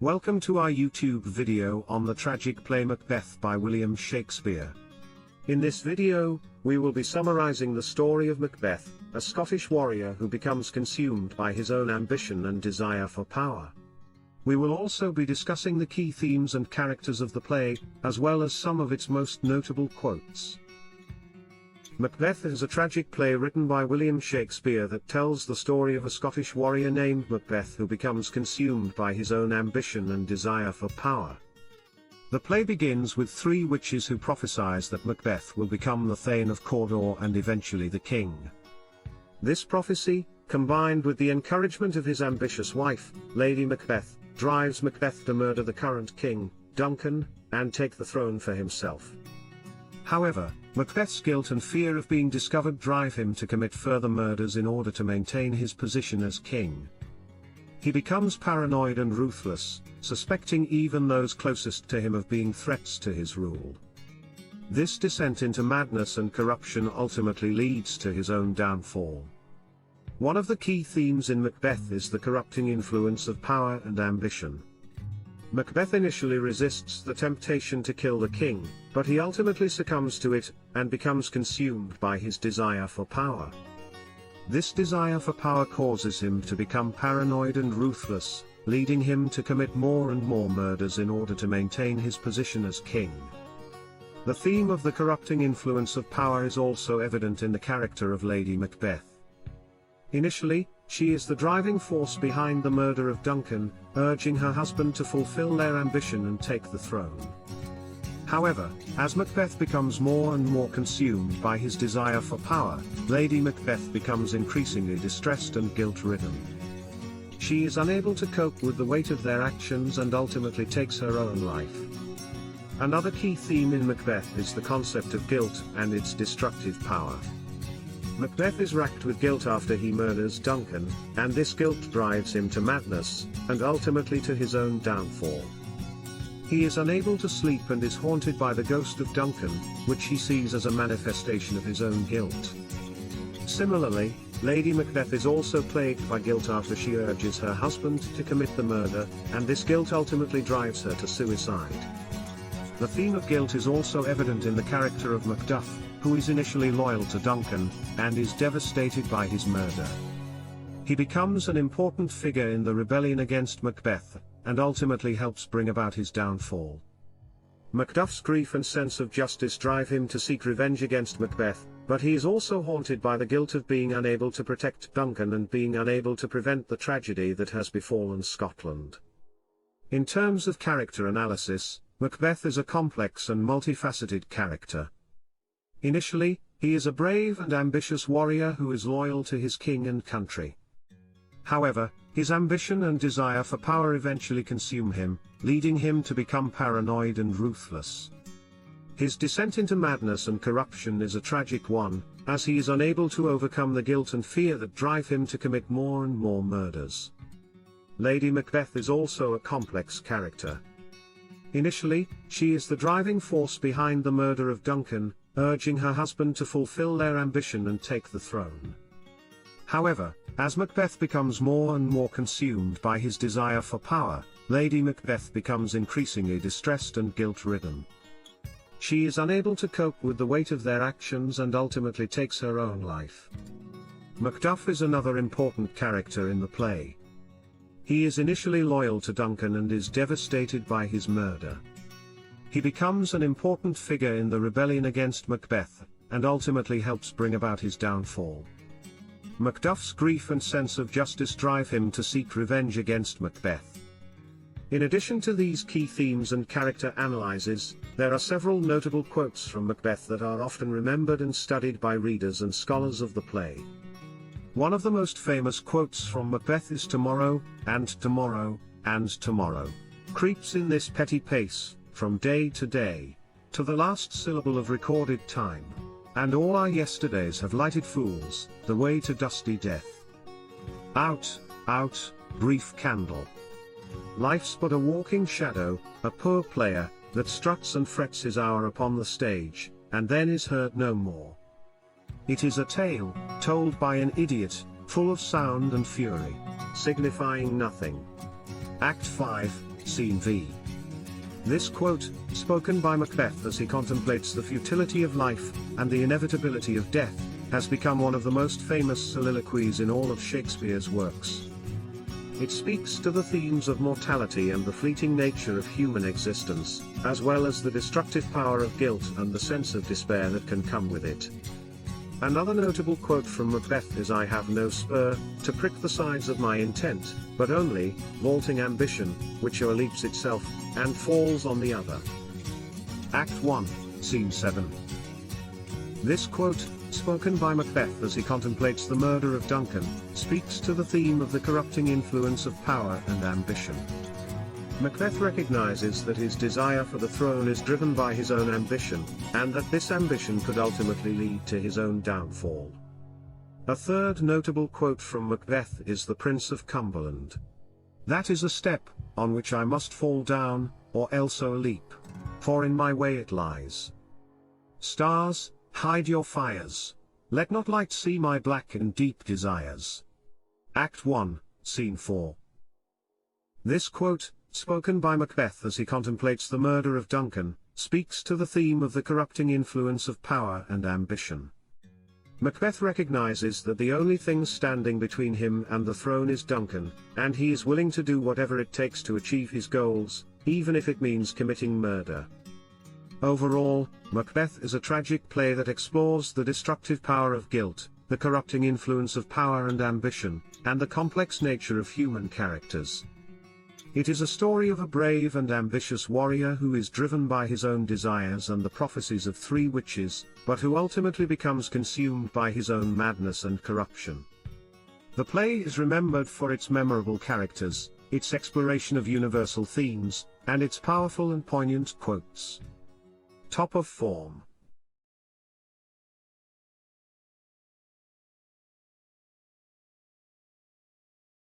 Welcome to our YouTube video on the tragic play Macbeth by William Shakespeare. In this video, we will be summarizing the story of Macbeth, a Scottish warrior who becomes consumed by his own ambition and desire for power. We will also be discussing the key themes and characters of the play, as well as some of its most notable quotes. Macbeth is a tragic play written by William Shakespeare that tells the story of a Scottish warrior named Macbeth who becomes consumed by his own ambition and desire for power. The play begins with three witches who prophesize that Macbeth will become the Thane of Cawdor and eventually the king. This prophecy, combined with the encouragement of his ambitious wife, Lady Macbeth, drives Macbeth to murder the current king, Duncan, and take the throne for himself. However, Macbeth's guilt and fear of being discovered drive him to commit further murders in order to maintain his position as king. He becomes paranoid and ruthless, suspecting even those closest to him of being threats to his rule. This descent into madness and corruption ultimately leads to his own downfall. One of the key themes in Macbeth is the corrupting influence of power and ambition. Macbeth initially resists the temptation to kill the king, but he ultimately succumbs to it, and becomes consumed by his desire for power. This desire for power causes him to become paranoid and ruthless, leading him to commit more and more murders in order to maintain his position as king. The theme of the corrupting influence of power is also evident in the character of Lady Macbeth. Initially, she is the driving force behind the murder of Duncan, urging her husband to fulfill their ambition and take the throne. However, as Macbeth becomes more and more consumed by his desire for power, Lady Macbeth becomes increasingly distressed and guilt-ridden. She is unable to cope with the weight of their actions and ultimately takes her own life. Another key theme in Macbeth is the concept of guilt and its destructive power. Macbeth is racked with guilt after he murders Duncan, and this guilt drives him to madness, and ultimately to his own downfall. He is unable to sleep and is haunted by the ghost of Duncan, which he sees as a manifestation of his own guilt. Similarly, Lady Macbeth is also plagued by guilt after she urges her husband to commit the murder, and this guilt ultimately drives her to suicide. The theme of guilt is also evident in the character of Macduff, who is initially loyal to Duncan, and is devastated by his murder. He becomes an important figure in the rebellion against Macbeth, and ultimately helps bring about his downfall. Macduff's grief and sense of justice drive him to seek revenge against Macbeth, but he is also haunted by the guilt of being unable to protect Duncan and being unable to prevent the tragedy that has befallen Scotland. In terms of character analysis, Macbeth is a complex and multifaceted character. Initially, he is a brave and ambitious warrior who is loyal to his king and country. However, his ambition and desire for power eventually consume him, leading him to become paranoid and ruthless. His descent into madness and corruption is a tragic one, as he is unable to overcome the guilt and fear that drive him to commit more and more murders. Lady Macbeth is also a complex character. Initially, she is the driving force behind the murder of Duncan, urging her husband to fulfill their ambition and take the throne. However, as Macbeth becomes more and more consumed by his desire for power, Lady Macbeth becomes increasingly distressed and guilt-ridden. She is unable to cope with the weight of their actions and ultimately takes her own life. Macduff is another important character in the play. He is initially loyal to Duncan and is devastated by his murder. He becomes an important figure in the rebellion against Macbeth, and ultimately helps bring about his downfall. Macduff's grief and sense of justice drive him to seek revenge against Macbeth. In addition to these key themes and character analyses, there are several notable quotes from Macbeth that are often remembered and studied by readers and scholars of the play. One of the most famous quotes from Macbeth is "Tomorrow, and tomorrow, and tomorrow, creeps in this petty pace, from day to day, to the last syllable of recorded time, and all our yesterdays have lighted fools, the way to dusty death. Out, out, brief candle. Life's but a walking shadow, a poor player, that struts and frets his hour upon the stage, and then is heard no more. It is a tale, told by an idiot, full of sound and fury, signifying nothing. Act 5, Scene V. This quote, spoken by Macbeth as he contemplates the futility of life, and the inevitability of death, has become one of the most famous soliloquies in all of Shakespeare's works. It speaks to the themes of mortality and the fleeting nature of human existence, as well as the destructive power of guilt and the sense of despair that can come with it. Another notable quote from Macbeth is, "I have no spur, to prick the sides of my intent, but only, vaulting ambition, which o'erleaps itself, and falls on the other." Act 1, Scene 7. This quote, spoken by Macbeth as he contemplates the murder of Duncan, speaks to the theme of the corrupting influence of power and ambition. Macbeth recognizes that his desire for the throne is driven by his own ambition, and that this ambition could ultimately lead to his own downfall. A third notable quote from Macbeth is "The Prince of Cumberland. That is a step, on which I must fall down, or else o'erleap. For in my way it lies. Stars, hide your fires. Let not light see my black and deep desires." Act 1, Scene 4. This quote, spoken by Macbeth as he contemplates the murder of Duncan, speaks to the theme of the corrupting influence of power and ambition. Macbeth recognizes that the only thing standing between him and the throne is Duncan, and he is willing to do whatever it takes to achieve his goals, even if it means committing murder. Overall, Macbeth is a tragic play that explores the destructive power of guilt, the corrupting influence of power and ambition, and the complex nature of human characters. It is a story of a brave and ambitious warrior who is driven by his own desires and the prophecies of three witches, but who ultimately becomes consumed by his own madness and corruption. The play is remembered for its memorable characters, its exploration of universal themes, and its powerful and poignant quotes. Top of form.